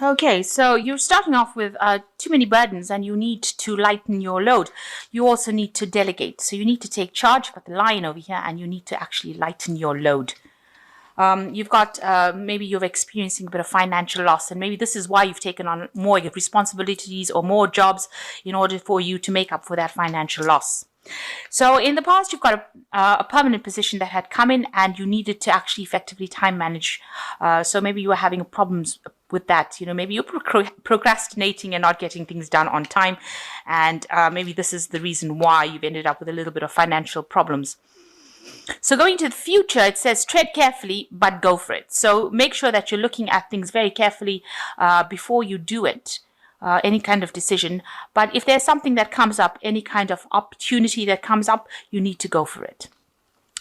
Okay, so you're starting off with too many burdens and you need to lighten your load. You also need to delegate. So you need to take charge. You've got the lion over here and you need to actually lighten your load. You've got maybe you're experiencing a bit of financial loss, and maybe this is why you've taken on more responsibilities or more jobs in order for you to make up for that financial loss. So in the past, you've got a permanent position that had come in and you needed to actually effectively time manage. So maybe you were having problems with that. Maybe you're procrastinating and not getting things done on time. And maybe this is the reason why you've ended up with a little bit of financial problems. So going to the future, it says tread carefully, but go for it. So make sure that you're looking at things very carefully before you do it. Any kind of decision. But if there's something that comes up, any kind of opportunity that comes up, you need to go for it.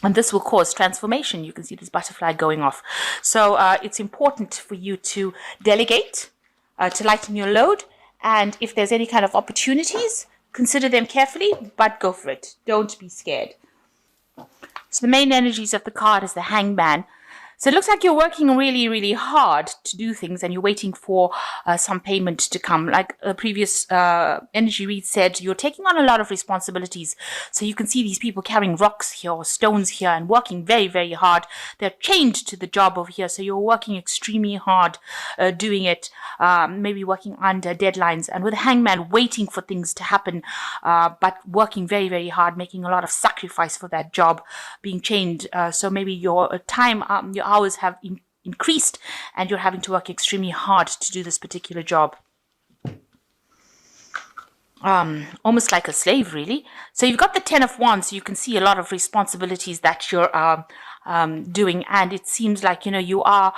And this will cause transformation. You can see this butterfly going off. So it's important for you to delegate, to lighten your load. And if there's any kind of opportunities, consider them carefully, but go for it. Don't be scared. So the main energies of the card is the Hangman. So it looks like you're working really, really hard to do things and you're waiting for some payment to come. Like the previous energy read said, you're taking on a lot of responsibilities. So you can see these people carrying rocks here or stones here and working very, very hard. They're chained to the job over here. So you're working extremely hard doing it, maybe working under deadlines. And with the Hangman, waiting for things to happen, but working very, very hard, making a lot of sacrifice for that job, being chained. So maybe your time, your hours have increased and you're having to work extremely hard to do this particular job. Almost like a slave, really. So you've got the 10 of Wands, so you can see a lot of responsibilities that you're doing, and it seems like you are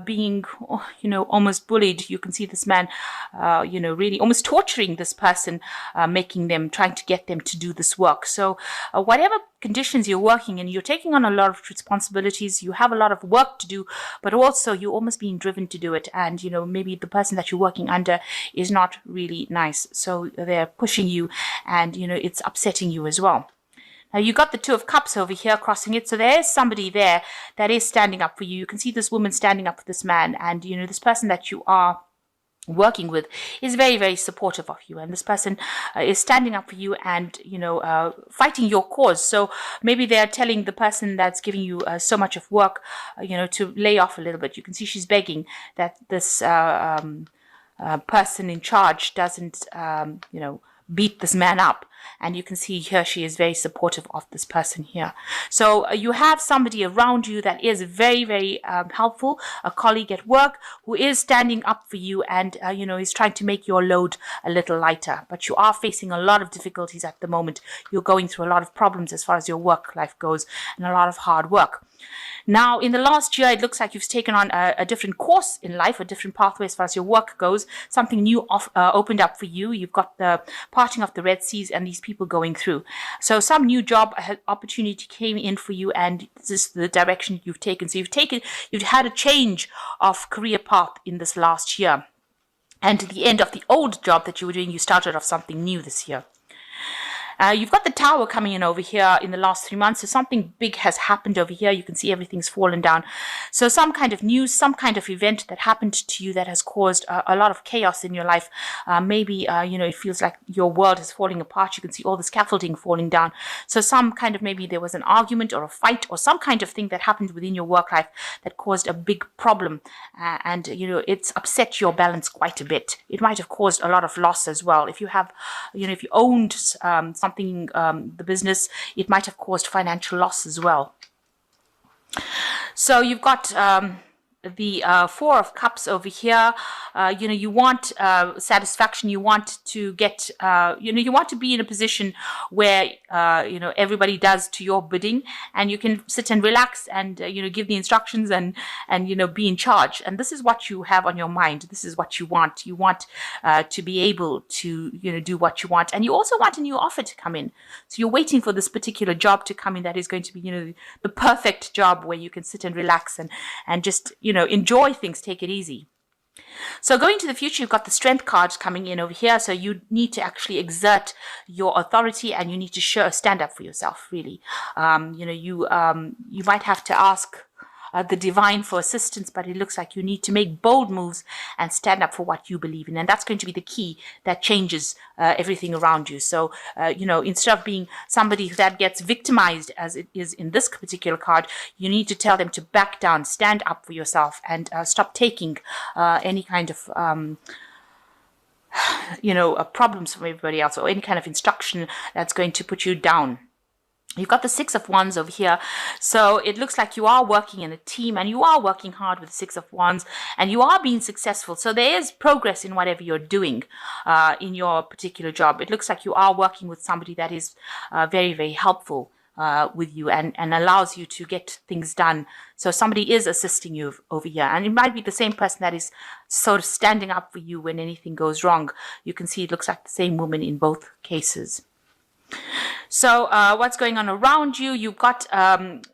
being almost bullied. You can see this man really almost torturing this person, trying to get them to do this work. So whatever conditions you're working in, you're taking on a lot of responsibilities, you have a lot of work to do, but also you're almost being driven to do it, and maybe the person that you're working under is not really nice, so they're pushing you, and it's upsetting you as well. Now you got the Two of Cups over here crossing it, so there is somebody there that is standing up for you. You can see this woman standing up for this man, and this person that you are working with is very, very supportive of you, and this person is standing up for you and fighting your cause. So maybe they're telling the person that's giving you so much of work to lay off a little bit. You can see she's begging that this person in charge doesn't beat this man up. And you can see here she is very supportive of this person here. So you have somebody around you that is very, very helpful, a colleague at work who is standing up for you and, is trying to make your load a little lighter. But you are facing a lot of difficulties at the moment. You're going through a lot of problems as far as your work life goes and a lot of hard work. Now, in the last year, it looks like you've taken on a different course in life, a different pathway as far as your work goes. Something new opened up for you. You've got the parting of the Red Seas and these people going through. So some new job opportunity came in for you, and this is the direction you've taken. So you've had a change of career path in this last year. And to the end of the old job that you were doing, you started off something new this year. You've got the Tower coming in over here in the last 3 months. So something big has happened over here. You can see everything's fallen down. So some kind of news, some kind of event that happened to you that has caused a lot of chaos in your life. Maybe, it feels like your world is falling apart. You can see all the scaffolding falling down. So some kind of, maybe there was an argument or a fight or some kind of thing that happened within your work life that caused a big problem. And it's upset your balance quite a bit. It might have caused a lot of loss as well. If you have, if you owned something, the business, it might have caused financial loss as well. So you've got the Four of Cups over here. You want satisfaction. You want to get, you want to be in a position where, everybody does to your bidding, and you can sit and relax and, give the instructions and, be in charge. And this is what you have on your mind. This is what you want. You want to be able to, do what you want. And you also want a new offer to come in. So you're waiting for this particular job to come in that is going to be, the perfect job where you can sit and relax and just, enjoy things, take it easy. So going to the future, you've got the Strength cards coming in over here. So you need to actually exert your authority and you need to stand up for yourself, really. You might have to ask the divine for assistance, but it looks like you need to make bold moves and stand up for what you believe in. And that's going to be the key that changes everything around you. So, instead of being somebody that gets victimized, as it is in this particular card, you need to tell them to back down, stand up for yourself, and stop taking any kind of problems from everybody else, or any kind of instruction that's going to put you down. You've got the Six of Wands over here. So it looks like you are working in a team, and you are working hard with the Six of Wands, and you are being successful. So there is progress in whatever you're doing in your particular job. It looks like you are working with somebody that is very, very helpful with you and allows you to get things done. So somebody is assisting you over here, and it might be the same person that is sort of standing up for you when anything goes wrong. You can see it looks like the same woman in both cases. So what's going on around you? You've got,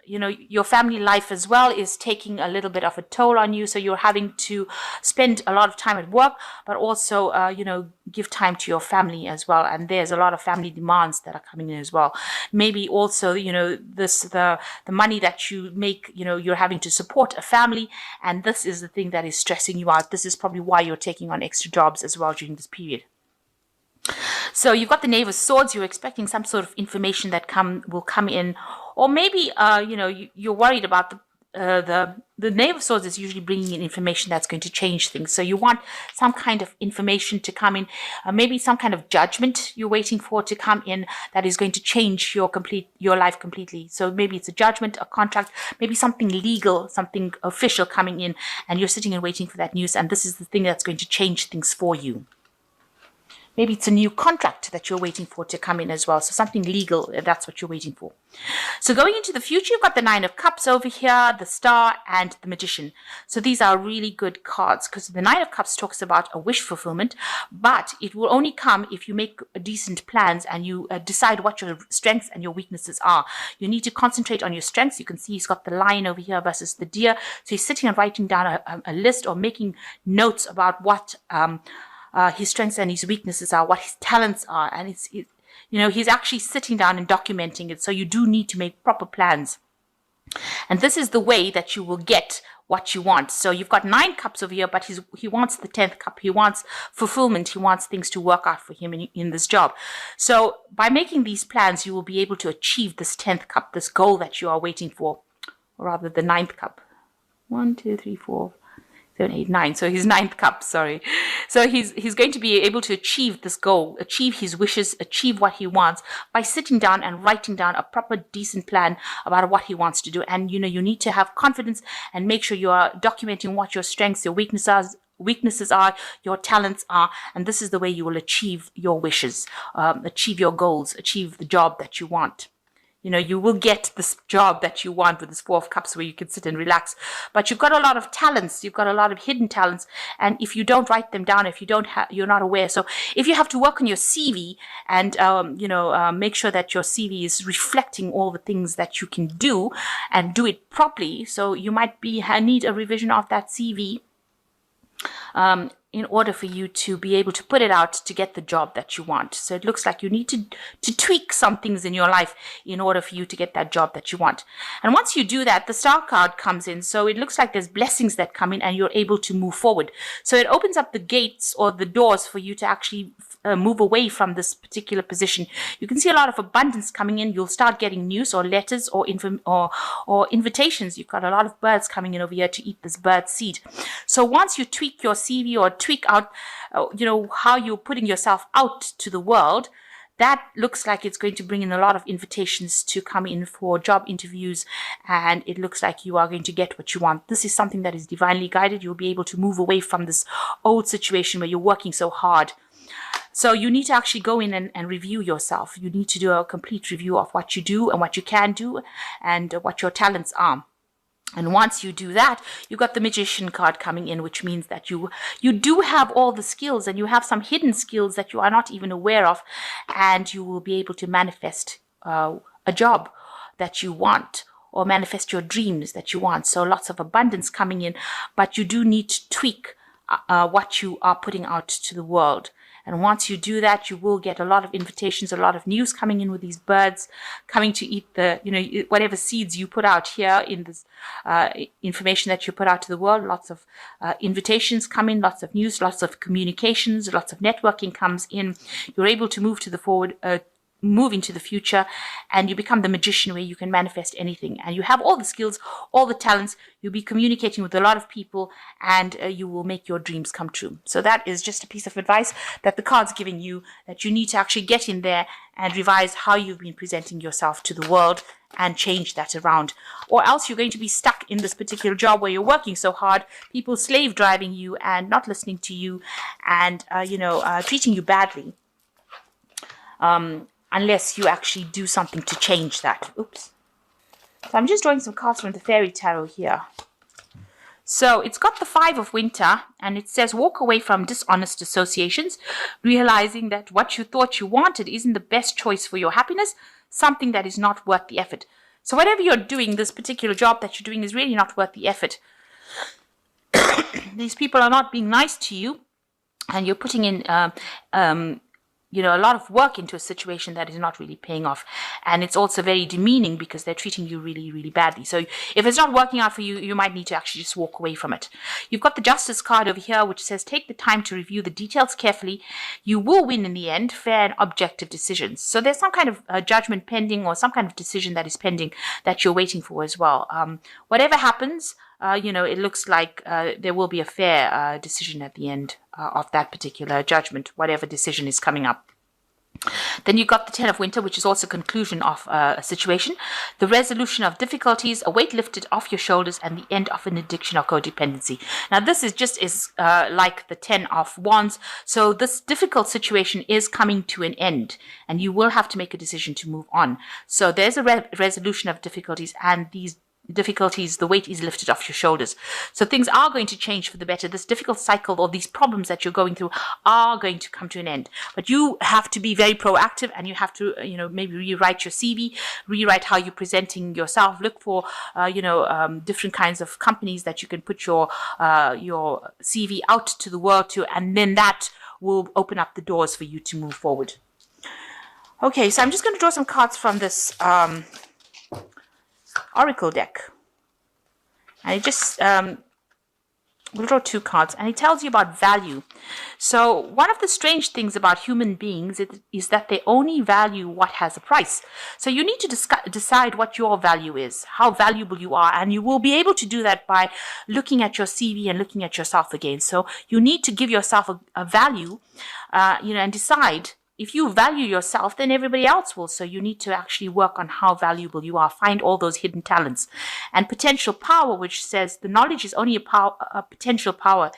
your family life as well is taking a little bit of a toll on you. So you're having to spend a lot of time at work, but also, give time to your family as well. And there's a lot of family demands that are coming in as well. Maybe also, the money that you make, you're having to support a family. And this is the thing that is stressing you out. This is probably why you're taking on extra jobs as well during this period. So you've got the Knave of Swords. You're expecting some sort of information that will come in, or maybe you're worried about the Knave of Swords is usually bringing in information that's going to change things. So you want some kind of information to come in, maybe some kind of judgment you're waiting for to come in that is going to change your life completely. So maybe it's a judgment, a contract, maybe something legal, something official coming in, and you're sitting and waiting for that news. And this is the thing that's going to change things for you. Maybe it's a new contract that you're waiting for to come in as well. So something legal, that's what you're waiting for. So going into the future, you've got the Nine of Cups over here, the Star, and the Magician. So these are really good cards because the Nine of Cups talks about a wish fulfillment, but it will only come if you make decent plans and you decide what your strengths and your weaknesses are. You need to concentrate on your strengths. You can see he's got the lion over here versus the deer. So he's sitting and writing down a list or making notes about what his strengths and his weaknesses are, what his talents are, and he's actually sitting down and documenting it. So you do need to make proper plans, and this is the way that you will get what you want. So you've got 9 cups over here, but he wants the 10th cup. He wants fulfillment. He wants things to work out for him in this job. So by making these plans, you will be able to achieve this 10th cup, this goal that you are waiting for, or rather the 9th cup. 1, 2, 3, 4. 7, 8, 9. So his 9th cup, sorry. So he's going to be able to achieve this goal, achieve his wishes, achieve what he wants by sitting down and writing down a proper, decent plan about what he wants to do. And, you need to have confidence and make sure you are documenting what your strengths, your weaknesses are, your talents are, and this is the way you will achieve your wishes, achieve your goals, achieve the job that you want. You will get this job that you want with this 4 of Cups where you can sit and relax. But you've got a lot of talents. You've got a lot of hidden talents. And if you don't write them down, if you don't you're not aware. So if you have to work on your CV and, make sure that your CV is reflecting all the things that you can do and do it properly. So you might need a revision of that CV. In order for you to be able to put it out to get the job that you want. So it looks like you need to tweak some things in your life in order for you to get that job that you want. And once you do that, the Star card comes in. So it looks like there's blessings that come in and you're able to move forward. So it opens up the gates or the doors for you to actually move away from this particular position. You can see a lot of abundance coming in. You'll start getting news or letters or invitations. You've got a lot of birds coming in over here to eat this bird seed. So once you tweak your CV or tweak out, how you're putting yourself out to the world, that looks like it's going to bring in a lot of invitations to come in for job interviews, and it looks like you are going to get what you want. This is something that is divinely guided. You'll be able to move away from this old situation where you're working so hard. So you need to actually go in and review yourself. You need to do a complete review of what you do and what you can do and what your talents are. And once you do that, you've got the Magician card coming in, which means that you do have all the skills and you have some hidden skills that you are not even aware of, and you will be able to manifest a job that you want or manifest your dreams that you want. So lots of abundance coming in, but you do need to tweak what you are putting out to the world. And once you do that, you will get a lot of invitations, a lot of news coming in with these birds coming to eat whatever seeds you put out here in this information that you put out to the world. Lots of invitations come in, lots of news, lots of communications, lots of networking comes in. You're able to move into the future, and you become the magician where you can manifest anything, and you have all the skills, all the talents. You'll be communicating with a lot of people, and you will make your dreams come true. So that is just a piece of advice that the card's giving you, that you need to actually get in there and revise how you've been presenting yourself to the world and change that around, or else you're going to be stuck in this particular job where you're working so hard, people slave driving you and not listening to you, and treating you badly. Unless you actually do something to change that. Oops. So I'm just drawing some cards from the Fairy Tarot here. So it's got the Five of Winter, and it says, walk away from dishonest associations, realizing that what you thought you wanted isn't the best choice for your happiness, something that is not worth the effort. So whatever you're doing, this particular job that you're doing is really not worth the effort. These people are not being nice to you, and you're putting in a lot of work into a situation that is not really paying off. And it's also very demeaning because they're treating you really, really badly. So if it's not working out for you, you might need to actually just walk away from it. You've got the Justice card over here, which says, take the time to review the details carefully. You will win in the end, fair and objective decisions. So there's some kind of judgment pending, or some kind of decision that is pending that you're waiting for as well. Whatever happens, it looks like there will be a fair decision at the end of that particular judgment, whatever decision is coming up. Then you've got the Ten of Winter, which is also conclusion of a situation, the resolution of difficulties, a weight lifted off your shoulders, and the end of an addiction or codependency. Now, this is just like the Ten of Wands. So this difficult situation is coming to an end, and you will have to make a decision to move on. So there's a resolution of difficulties, and these difficulties, the weight is lifted off your shoulders. So things are going to change for the better. This difficult cycle, or these problems that you're going through, are going to come to an end. But you have to be very proactive, and you have to, maybe rewrite your CV, rewrite how you're presenting yourself. Look for, different kinds of companies that you can put your CV out to the world to, and then that will open up the doors for you to move forward. Okay, so I'm just going to draw some cards from this Oracle deck, and it just we'll draw two cards, and it tells you about value. So one of the strange things about human beings is that they only value what has a price. So you need to decide what your value is, how valuable you are, and you will be able to do that by looking at your CV and looking at yourself again. So you need to give yourself a value, and decide. If you value yourself, then everybody else will. So you need to actually work on how valuable you are. Find all those hidden talents. And potential power, which says the knowledge is only a potential power.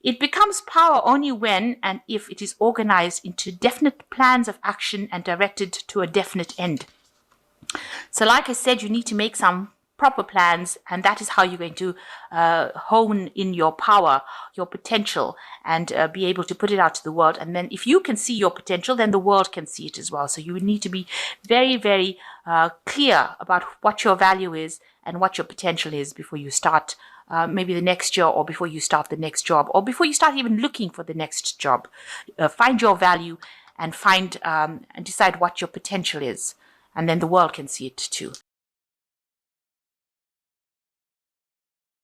It becomes power only when and if it is organized into definite plans of action and directed to a definite end. So like I said, you need to make some proper plans, and that is how you're going to hone in your power, your potential, and be able to put it out to the world. And then if you can see your potential, then the world can see it as well. So you need to be very, very clear about what your value is and what your potential is before you start maybe the next year, or before you start the next job, or before you start even looking for the next job. Find your value and and decide what your potential is, and then the world can see it too.